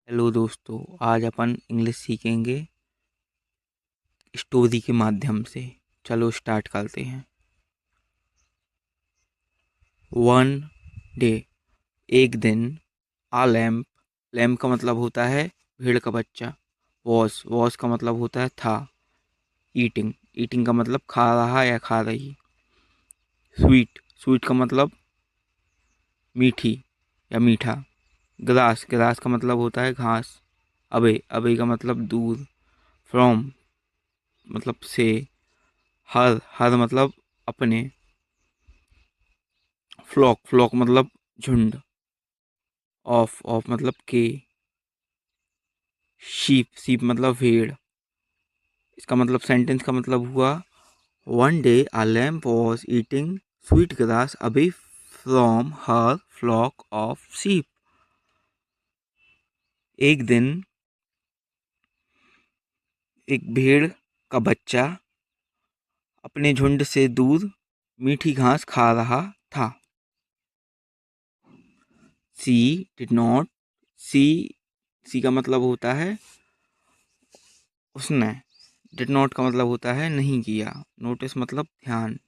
Hello दोस्तों, आज अपन English सीखेंगे स्टोरी के माध्यम से। चलो स्टार्ट करते हैं। वन डे, एक दिन। आ लैम्प, लैम्प का मतलब होता है भेड़ का बच्चा। वॉस का मतलब होता है था। ईटिंग, ईटिंग का मतलब खा रहा या खा रही। स्वीट, स्वीट का मतलब मीठी या मीठा। ग्रास, ग्रास का मतलब होता है घास। अबे, अबे का मतलब दूर। फ्रॉम मतलब से। हर, हर मतलब अपने। फ्लॉक, फ्लॉक मतलब झुंड। ऑफ मतलब के। शीप, शीप मतलब भेड़। इसका मतलब सेंटेंस का मतलब हुआ, one day a lamb was eating sweet grass away from her flock of sheep। एक दिन एक भेड़ का बच्चा अपने झुंड से दूर मीठी घास खा रहा था। सी डिड नॉट, सी, सी का मतलब होता है उसने। डिड नॉट का मतलब होता है नहीं किया। नोटिस मतलब ध्यान।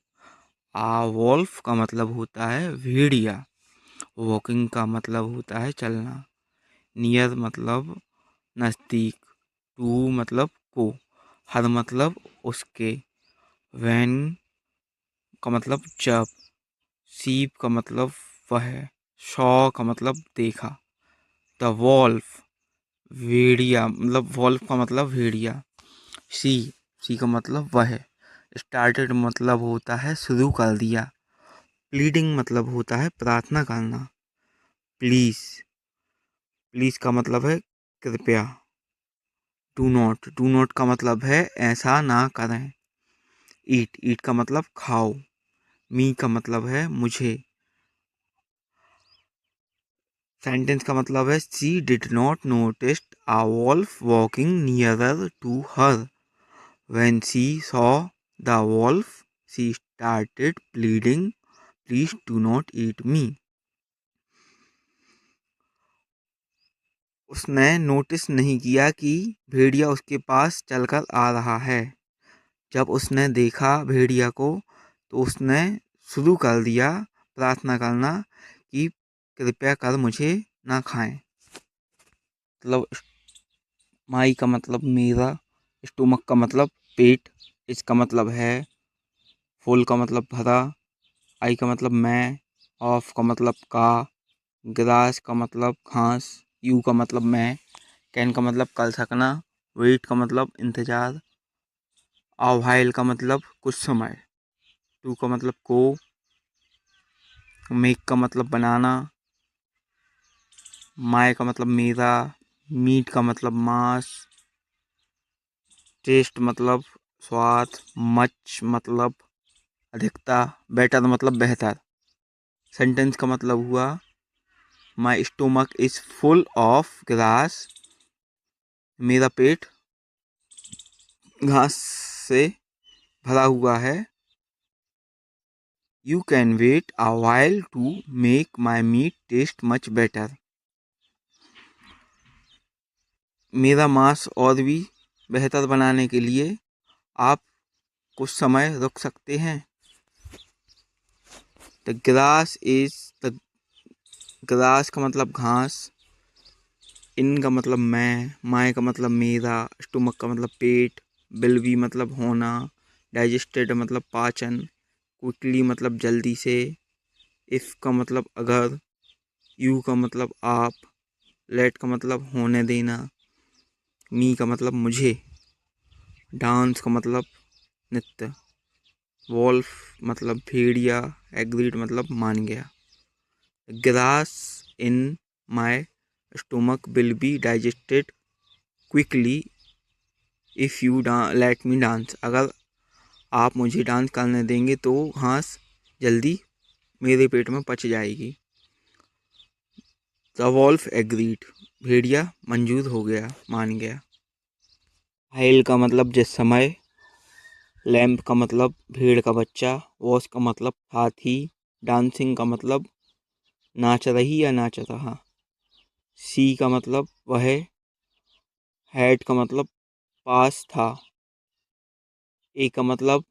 आ वॉल्फ का मतलब होता है भेड़िया। वॉकिंग का मतलब होता है चलना। नियर मतलब नज़दीक। टू मतलब को। हर मतलब उसके। वैन का मतलब जब। सीप का मतलब वह। शॉ का मतलब देखा। द वॉल्फ, भेड़िया मतलब वॉल्फ का मतलब भेड़िया। सी, सी का मतलब वह। स्टार्टेड मतलब होता है शुरू कर दिया। प्लीडिंग मतलब होता है प्रार्थना करना। प्लीज, प्लीज का मतलब है कृपया। डू नॉट, डू नॉट का मतलब है ऐसा ना करें। ईट, ईट का मतलब खाओ। मी का मतलब है मुझे। सेंटेंस का मतलब है she did not notice a wolf walking nearer to her। When she saw the wolf, she started pleading, please do not eat me। उसने नोटिस नहीं किया कि भेड़िया उसके पास चलकर आ रहा है। जब उसने देखा भेड़िया को तो उसने शुरू कर दिया प्रार्थना करना कि कृपया कर मुझे ना खाएं। मतलब माई का मतलब मेरा। स्टोमक का मतलब पेट। इसका मतलब है। फुल का मतलब भरा। आई का मतलब मैं। ऑफ का मतलब का। ग्रास का मतलब घास। यू का मतलब मैं। कैन का मतलब कर सकना। वेट का मतलब इंतज़ार। अवाइल का मतलब कुछ समय। टू का मतलब को। मेक का मतलब बनाना। माय का मतलब मेरा। मीट का मतलब मांस। टेस्ट मतलब स्वाद। मच मतलब अधिकता। बेटर मतलब बेहतर। सेंटेंस का मतलब हुआ, my stomach is full of grass. मेरा पेट घास से भरा हुआ है। You can wait a while to make my meat taste much better. मेरा मांस और भी बेहतर बनाने के लिए आप कुछ समय रुक सकते हैं। The grass is, the grass का मतलब घास। इन का मतलब मैं। माय का मतलब मेरा। स्टोमक का मतलब पेट। विल बी मतलब होना। डाइजेस्टेड मतलब पाचन। क्विकली मतलब जल्दी से। इफ़ का मतलब अगर। यू का मतलब आप। लेट का मतलब होने देना। मी का मतलब मुझे। डांस का मतलब नृत्य। वॉल्फ मतलब भेड़िया। एग्रीड मतलब मान गया। Grass in my stomach will be digested quickly if you let me dance. अगर आप मुझे डांस करने देंगे तो घास जल्दी मेरे पेट में पच जाएगी। द वॉल्फ एग्रीड, भेड़िया मंजूर हो गया, मान गया। हाइल का मतलब जिस समय। लैम्प का मतलब भेड़ का बच्चा। वॉश का मतलब हाथी। डांसिंग का मतलब नाच रही या नाच रहा। सी का मतलब वह, हैड का मतलब पास था, ए का मतलब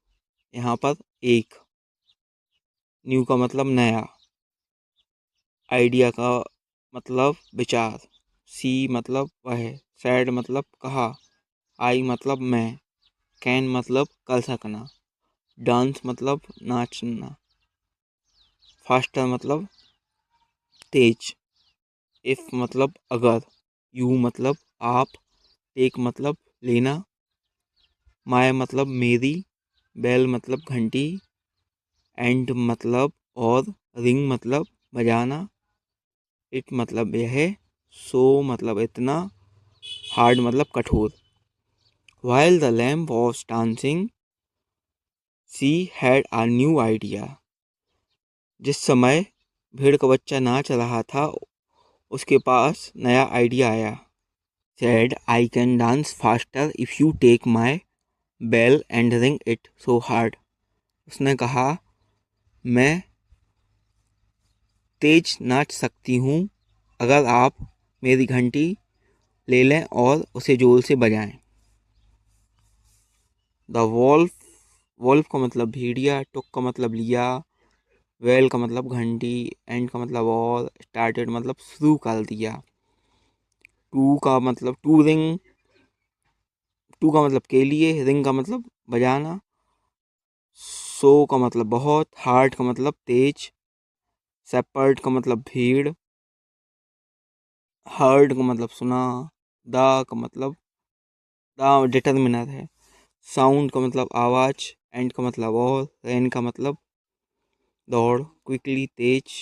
यहाँ पर एक, न्यू का मतलब नया, आइडिया का मतलब विचार, सी मतलब वह, सैड मतलब कहा, आई मतलब मैं, कैन मतलब कर सकना, डांस मतलब नाचना, फास्टर मतलब तेज, इफ मतलब अगर, यू मतलब आप, टेक मतलब लेना, माय मतलब मेरी, बेल मतलब घंटी, एंड मतलब और, रिंग मतलब बजाना, इट मतलब यह, सो मतलब इतना, हार्ड मतलब कठोर। While the lamb was dancing, she had a new idea. जिस समय भेड़ का बच्चा नाच रहा था, उसके पास नया आइडिया आया। Said, I can dance faster if you take my bell and ring it so hard. उसने कहा, मैं तेज नाच सकती हूँ अगर आप मेरी घंटी ले लें और उसे जोर से बजाएं। द वॉल्फ, वॉल्फ का मतलब भेड़िया, टुक का मतलब लिया, वेल का मतलब घंटी, एंड का मतलब और, स्टार्टेड मतलब शुरू कर दिया। टू का मतलब टू रिंग, टू का मतलब के लिए, रिंग का मतलब बजाना, सो का मतलब बहुत, हार्ट का मतलब तेज, सेपर्ड का मतलब भीड़, हर्ड का मतलब सुना, द का मतलब द डिटर्मिनर है, साउंड का मतलब आवाज, एंड का मतलब और, रैन का मतलब दौड़, क्विकली तेज,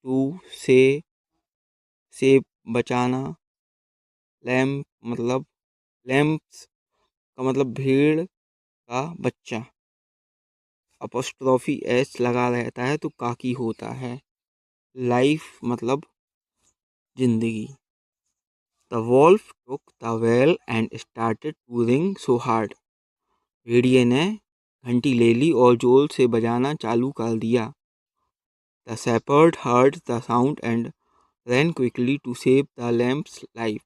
टू से बचाना, लैम्प मतलब लैम्प्स का मतलब भीड़ का बच्चा, अपोस्ट्रोफी एस लगा रहता है तो काकी होता है, लाइफ मतलब जिंदगी। The wolf took the bell and started to ring so hard. भेड़िए ने घंटी ले ली और जोर से बजाना चालू कर दिया। The shepherd heard the sound and ran quickly to save the lamb's life.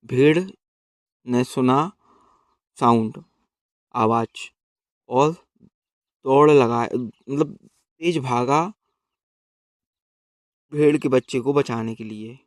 भेड़ ने सुना साउंड, आवाज, और दौड़ लगा मतलब तेज भागा भेड़ के बच्चे को बचाने के लिए।